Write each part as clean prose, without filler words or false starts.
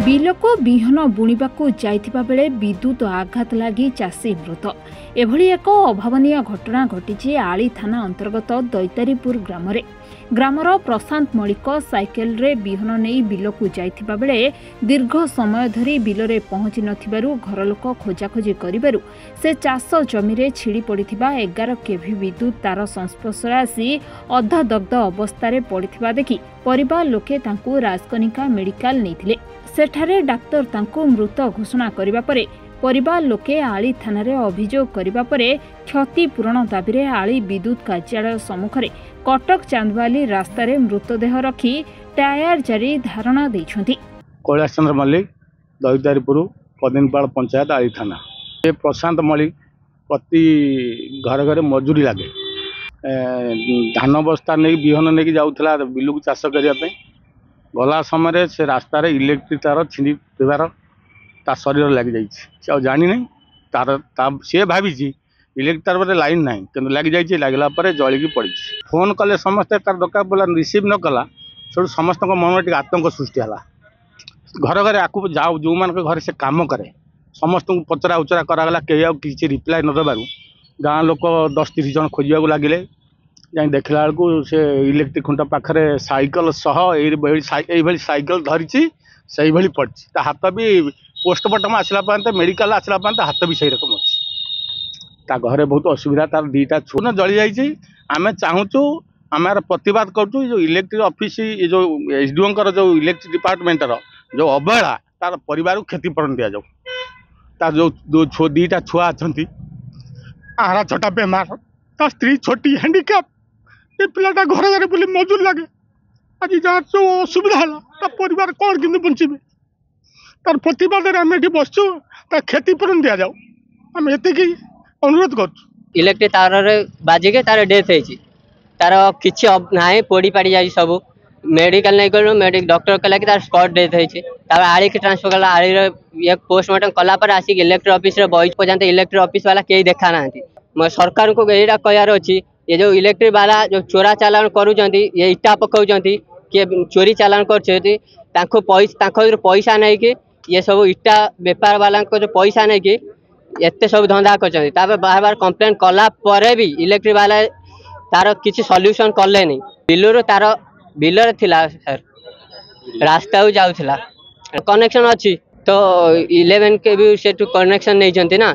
बिलको बिहन बुणिबाकू जाइथिबा बेले विद्युत आघात लगी चाषी मृत। एभली एक अभावनीय घटना घटी आली थाना अंतर्गत दैतारीपुर ग्रामरे। ग्रामर प्रशांत मलिक साइकेल रे बिहन नहीं बिलकू जाइथिबा बेले दीर्घ समय धरी बिलरे पहुंची नथिबारु घरलोक खोजाखोजी करिबारु से चाष जमी रे छिड़ी पड़िथिबा 11 केवी विद्युत तार संस्पर्श आसी अधा दग्ध अवस्था पड़िथिबा देखि परिवार लोके तांकू राजकनिका मेडिकल नेथिले। सेठारे डाक्तर तांकू मृत घोषणा करिबा परे परिवार लोके आली थाना रे अभियोग करिबा परे क्षतिपूरण दाबी रे आली विद्युत कार्यालय सम्मुखरे कटक चांदवाली रास्ता रे मृतदेह रखी टायर जारी धारणा दैछंती। कैलाश चंद्र मल्लिक दैतारीपुर पदिनपाड़ पंचायत आली थाना। ये प्रशांत मल्लिक प्रति घर घर मजूरी लगे धान बस्ता नहीं बिहन नहीं जाऊला बिलू चाष करने गला समय से रास्तार इलेक्ट्रिक तार छिड़ी देवार ता शरीर लग जाए जानी नहीं तार सी भावी इलेक्ट्रिक तार लाइन ना कि लग जाए लगला जलिकी पड़ी फोन कले समस्ते तार दरकार बोला रिसीव न कला सब समस्त मन टे आतंक सृष्टि है। घर घर आपको जाओ जो मान घर से कम करे समस्त को पचरा उचरा कराला कहीं किसी रिप्लाई न देवार गाँ लोक 10-30 जन खोजा लगिले जाए देखला बेलू से इलेक्ट्रिक खुंटा पाखे साइकेल सह ये साइकेल धरी से पड़ी हाथ भी पोस्टमार्टम आसला मेडिकल आसला हाथ भी सही रकम अच्छी घरे बहुत असुविधा तार 2टा छुआ जली जाइए। आम चाहूँ आम प्रतिवाद करूँ जो इलेक्ट्रिक ऑफिस जो एसडीओ जो इलेक्ट्रिक डिपार्टमेंटर जो अवहेला तार परिवार को क्षतिपूरण दि जाऊ तार जो 2टा छुआ अच्छा आरा छोटा बेमार ता स्त्री छोटी हैंडिकैप ये पिलाटा घर घर बोली मजूर लगे आज जहाँ जो असुविधा है परिवार कौन कि बचे तार प्रतिवाद आम ये बसचु क्षतिपूरण दि जाऊ आम ये अनुरोध कर। इलेक्ट्रिक तार बाजिके तार डेथ होती तार किसी ना पोड़ी पाड़ी जा सब मेडिकल नहीं गलु मेडिकल डॉक्टर कहला कि तार स्पॉट डेथ होती आड़ी की ट्रांसफर कला आड़ी ये पोस्टमार्टम कलापर आसिक इलेक्ट्रिक ऑफिस बही पर्यंत इलेक्ट्रिक ऑफिस वाला कहीं देखा ना सरकार को यही कहार अच्छी ये जो इलेक्ट्रिक वाला जो चोरा चालान करुँच ये इटा पकाउं किए चोरी चालान कर पैसा नहीं कि ये सब इटा बेपार वाला जो पैसा नहीं कि एते सब धंदा कर बार बार कंप्लेन कला भी इलेक्ट्रिक वाला तार किसी सॉल्यूशन कले नहीं बिलर तार बिलर थिला सर रास्ता जाऊला कनेक्शन अच्छी तो 11 के भी से कनेक्शन नहीं ना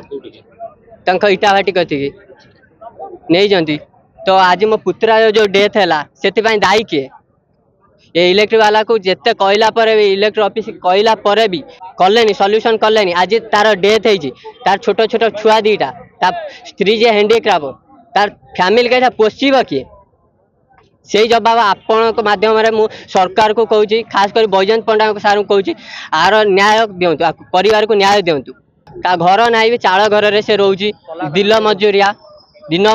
इटा भाटी कति नहीं तो आज मो पुत्रा जो डेथ है से दायी किए ये इलेक्ट्रिक वाला को जिते कहला भी इलेक्ट्रिक ऑफिस कहला भी कले सॉल्यूशन कले आज तार डेथ है तार छोट छोट छुआ 2टा तार स्त्री जे हैंडिक्राफ्ट तार फैमिली के पोषब किए से जवाब आपण माध्यम सरकार को कहूँ खास कर बैजयंत पंडा सार को कहूँ आर न्याय दिंतु परिवार को न्याय दिंतु ता घर ना भी चाल घर से रोची दिन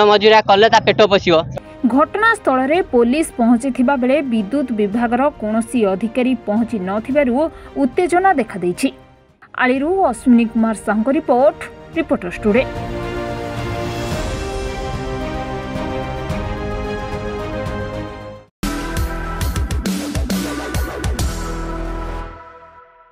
मजूरिया कले ता पेट पशिव। घटनास्थल रे पुलिस पहुंची थिबा बेले विद्युत विभागर कोनोसी अधिकारी पहुंची नथिबारु उत्तेजना देखा दैछि। आलिरु Ashwini Kumar Sahu report reporters today.